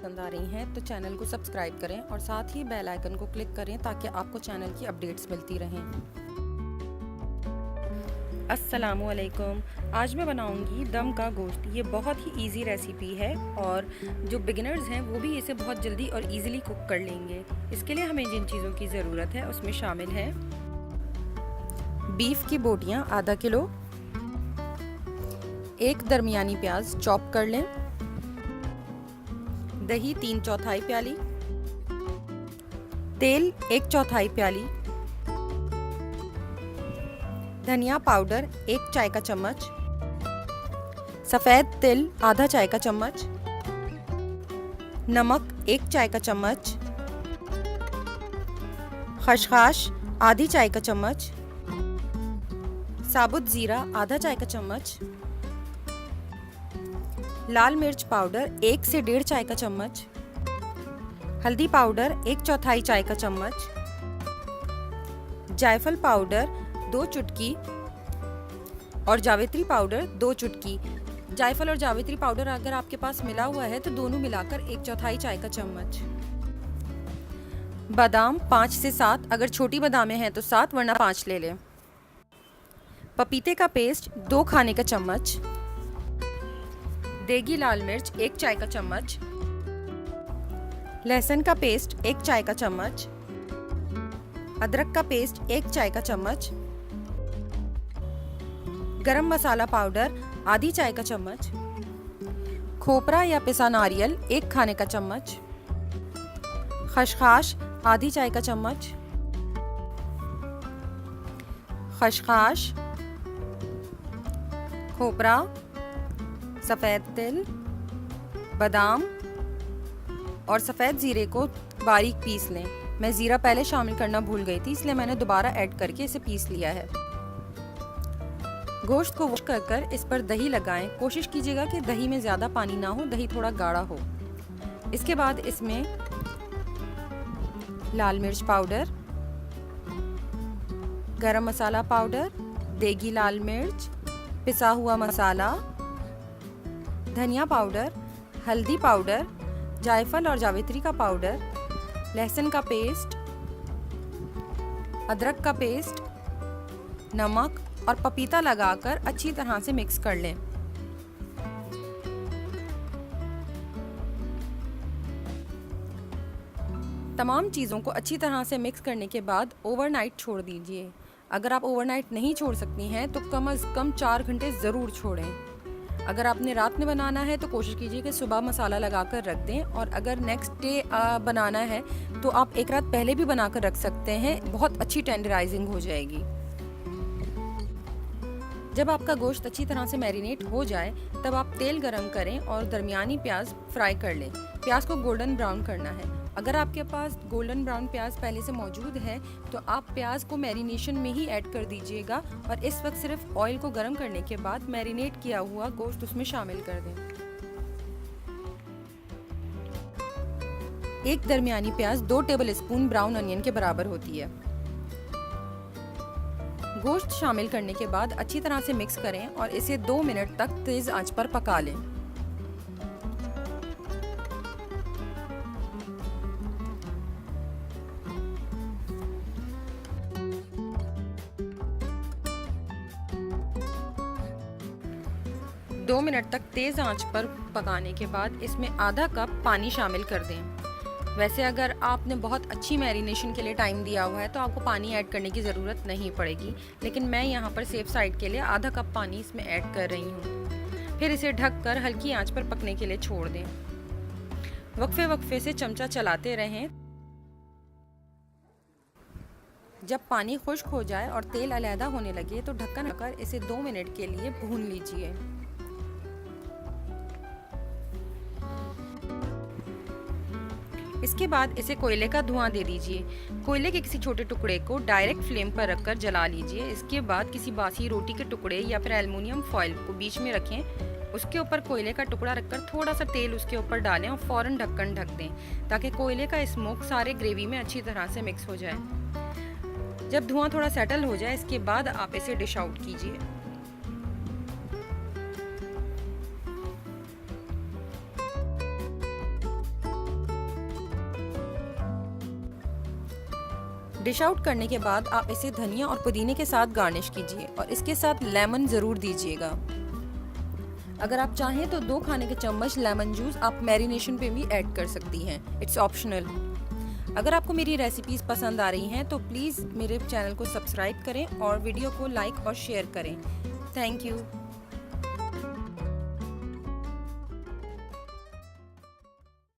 पसंद आ रही हैं तो चैनल को सब्सक्राइब करें और साथ ही बेल आइकन को क्लिक करें ताकि आपको चैनल की अपडेट्स मिलती रहें। अस्सलामुअलैकुम। आज मैं बनाऊंगी दम का गोश्त। ये बहुत ही इजी रेसिपी है और जो बिगिनर्स हैं वो भी इसे बहुत जल्दी और इजीली कुक कर लेंगे। इसके लिए हमें जिन चीज़ों की ज़रूरत है उसमें शामिल है बीफ की बोटियाँ आधा किलो, एक दरमियानी प्याज चॉप कर लें, दही 3/4 प्याली, तेल 1/4 प्याली, धनिया पाउडर 1 चाय का चम्मच, सफ़ेद तिल आधा चाय का चम्मच, नमक 1 चाय का चम्मच, खसखस आधी चाय का चम्मच, साबुत ज़ीरा आधा चाय का चम्मच, लाल मिर्च पाउडर 1 से 1.5 चाय का चम्मच, हल्दी पाउडर 1/4 चाय का चम्मच, जायफल पाउडर 2 चुटकी और जावित्री पाउडर 2 चुटकी। जायफल और जावित्री पाउडर अगर आपके पास मिला हुआ है तो दोनों मिलाकर 1/4 चाय का चम्मच। बादाम 5 से 7, अगर छोटी बादामें हैं तो 7 वरना 5 ले लें। पपीते का पेस्ट 2 खाने का चम्मच, देगी लाल मिर्च 1 चाय का चम्मच, लहसुन का पेस्ट 1 चाय का चम्मच, अदरक का पेस्ट 1 चाय का चम्मच, गरम मसाला पाउडर आधी चाय का चम्मच, खोपरा या पिसा नारियल 1 खाने का चम्मच, खसखस आधी चाय का चम्मच, खसखस, खोपरा, सफ़ेद तिल, बादाम और सफ़ेद ज़ीरे को बारीक पीस लें। मैं ज़ीरा पहले शामिल करना भूल गई थी इसलिए मैंने दोबारा ऐड करके इसे पीस लिया है। गोश्त को वॉश कर इस पर दही लगाएं। कोशिश कीजिएगा कि दही में ज़्यादा पानी ना हो, दही थोड़ा गाढ़ा हो। इसके बाद इसमें लाल मिर्च पाउडर, गरम मसाला पाउडर, देगी लाल मिर्च, पिसा हुआ मसाला, धनिया पाउडर, हल्दी पाउडर, जायफल और जावित्री का पाउडर, लहसुन का पेस्ट, अदरक का पेस्ट, नमक और पपीता लगाकर अच्छी तरह से मिक्स कर लें। तमाम चीज़ों को अच्छी तरह से मिक्स करने के बाद ओवरनाइट छोड़ दीजिए। अगर आप ओवरनाइट नहीं छोड़ सकती हैं तो कम से कम 4 घंटे ज़रूर छोड़ें। अगर आपने रात में बनाना है तो कोशिश कीजिए कि सुबह मसाला लगाकर रख दें, और अगर नेक्स्ट डे बनाना है तो आप एक रात पहले भी बनाकर रख सकते हैं। बहुत अच्छी टेंडराइजिंग हो जाएगी। जब आपका गोश्त अच्छी तरह से मैरिनेट हो जाए तब आप तेल गरम करें और दरमियानी प्याज फ्राई कर लें। प्याज को गोल्डन ब्राउन करना है। अगर आपके पास गोल्डन ब्राउन प्याज पहले से मौजूद है तो आप प्याज को मैरिनेशन में ही ऐड कर दीजिएगा और इस वक्त सिर्फ ऑयल को गर्म करने के बाद मैरिनेट किया हुआ गोश्त उसमें शामिल कर दें। एक दरमियानी प्याज 2 टेबलस्पून ब्राउन अनियन के बराबर होती है। गोश्त शामिल करने के बाद अच्छी तरह से मिक्स करें और इसे 2 मिनट तक तेज आंच पर पका लें। दो मिनट तक तेज़ आंच पर पकाने के बाद इसमें आधा कप पानी शामिल कर दें। वैसे अगर आपने बहुत अच्छी मैरिनेशन के लिए टाइम दिया हुआ है तो आपको पानी ऐड करने की ज़रूरत नहीं पड़ेगी, लेकिन मैं यहाँ पर सेफ साइड के लिए आधा कप पानी इसमें ऐड कर रही हूँ। फिर इसे ढककर हल्की आंच पर पकने के लिए छोड़ दें। वक्फे वक्फे से चमचा चलाते रहें। जब पानी खुश्क हो जाए और तेल अलहदा होने लगे तो ढक्कन रखकर इसे 2 मिनट के लिए भून लीजिए। इसके बाद इसे कोयले का धुआं दे दीजिए। कोयले के किसी छोटे टुकड़े को डायरेक्ट फ्लेम पर रखकर जला लीजिए। इसके बाद किसी बासी रोटी के टुकड़े या फिर एल्युमिनियम फॉइल को बीच में रखें। उसके ऊपर कोयले का टुकड़ा रखकर थोड़ा सा तेल उसके ऊपर डालें और फ़ौरन ढक्कन ढक दें ताकि कोयले का स्मोक सारे ग्रेवी में अच्छी तरह से मिक्स हो जाए। जब धुआं थोड़ा सेटल हो जाए इसके बाद आप इसे डिश आउट कीजिए। डिश आउट करने के बाद आप इसे धनिया और पुदीने के साथ गार्निश कीजिए और इसके साथ लेमन ज़रूर दीजिएगा। अगर आप चाहें तो 2 खाने के चम्मच लेमन जूस आप मैरिनेशन पे भी ऐड कर सकती हैं, इट्स ऑप्शनल। अगर आपको मेरी रेसिपीज़ पसंद आ रही हैं तो प्लीज़ मेरे चैनल को सब्सक्राइब करें और वीडियो को लाइक और शेयर करें। Thank you.